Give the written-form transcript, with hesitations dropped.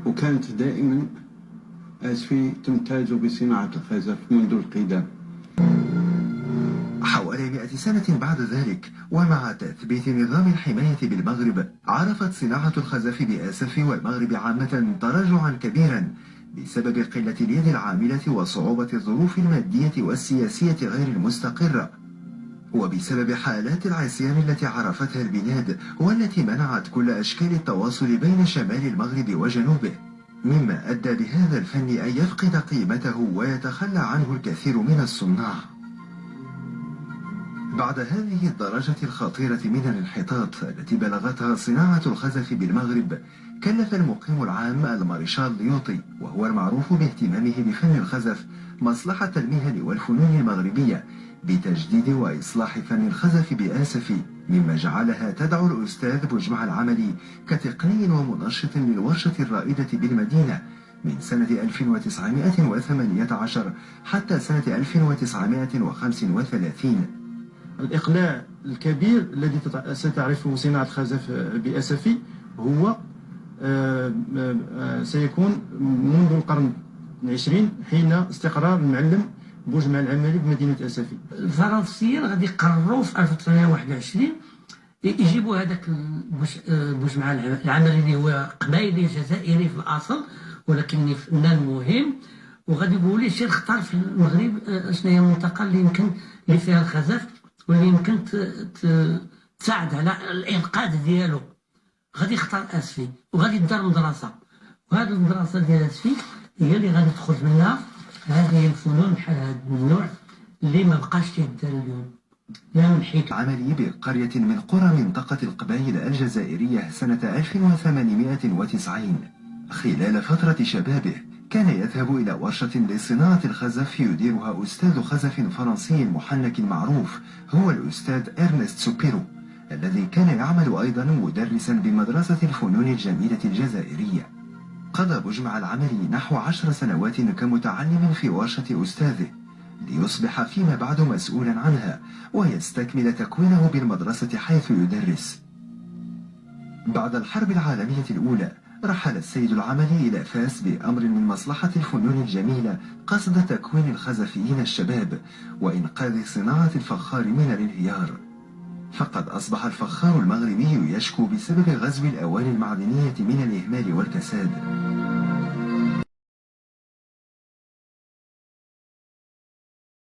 وكانت دائما آسفي تمتاز بصناعة الخزف منذ القدم. حوالي 100 سنة بعد ذلك، ومع تثبيت نظام الحماية بالمغرب، عرفت صناعة الخزف بآسف والمغرب عامة تراجعا كبيرا بسبب قلة اليد العاملة وصعوبة الظروف المادية والسياسية غير المستقرة، وبسبب حالات العصيان التي عرفتها البلاد والتي منعت كل أشكال التواصل بين شمال المغرب وجنوبه، مما أدى بهذا الفن أن يفقد قيمته ويتخلى عنه الكثير من الصناع. بعد هذه الدرجة الخطيرة من الانحطاط التي بلغتها صناعة الخزف بالمغرب، كلف المقيم العام المارشال ليوطي، وهو المعروف باهتمامه بفن الخزف، مصلحة المهن والفنون المغربية بتجديد وإصلاح فن الخزف بآسف، مما جعلها تدعو الأستاذ بوجمع العملي كتقني ومنشط للورشة الرائدة بالمدينة من سنة 1918 حتى سنة 1935. الإقلاع الكبير الذي ستعرفه صناعة الخزف بأسفي هو سيكون منذ القرن العشرين، حين استقرار المعلم بوجمع العملي بمدينة أسفي. الفرنسيين غادي يقرروا في 1921 يجيبوا هذاك بوجمع العملي اللي هو قبايلي جزائري في الأصل ولكن فنان مهم، وغادي يقولوا لي سير اختار في المغرب شنو هي المنطقة اللي يمكن اللي فيها الخزف واللي يمكن تساعد على الإنقاذ ديالو. غادي يختار أسفي وغادي يدار مدرسة، وهذه المدرسة ديال أسفي هي اللي غادي تخرج منها هذه الفنون بحال هذا النوع اللي ما بقاش تيدار اليوم. لا نحيك عملي بقرية من قرى منطقة القبائل الجزائرية سنة 1890. خلال فترة شبابه كان يذهب إلى ورشة لصناعة الخزف يديرها أستاذ خزف فرنسي محنك معروف، هو الأستاذ إرنست سوبيرو، الذي كان يعمل أيضا مدرسا بمدرسة الفنون الجميلة الجزائرية. قضى بوجمع العملي نحو 10 سنوات كمتعلم في ورشة أستاذه، ليصبح فيما بعد مسؤولا عنها ويستكمل تكوينه بالمدرسة حيث يدرس. بعد الحرب العالمية الأولى رحل السيد العملي إلى فاس بأمر من مصلحة الفنون الجميلة قصد تكوين الخزفيين الشباب وإنقاذ صناعة الفخار من الانهيار، فقد أصبح الفخار المغربي يشكو بسبب غزو الأواني المعدنية من الإهمال والكساد.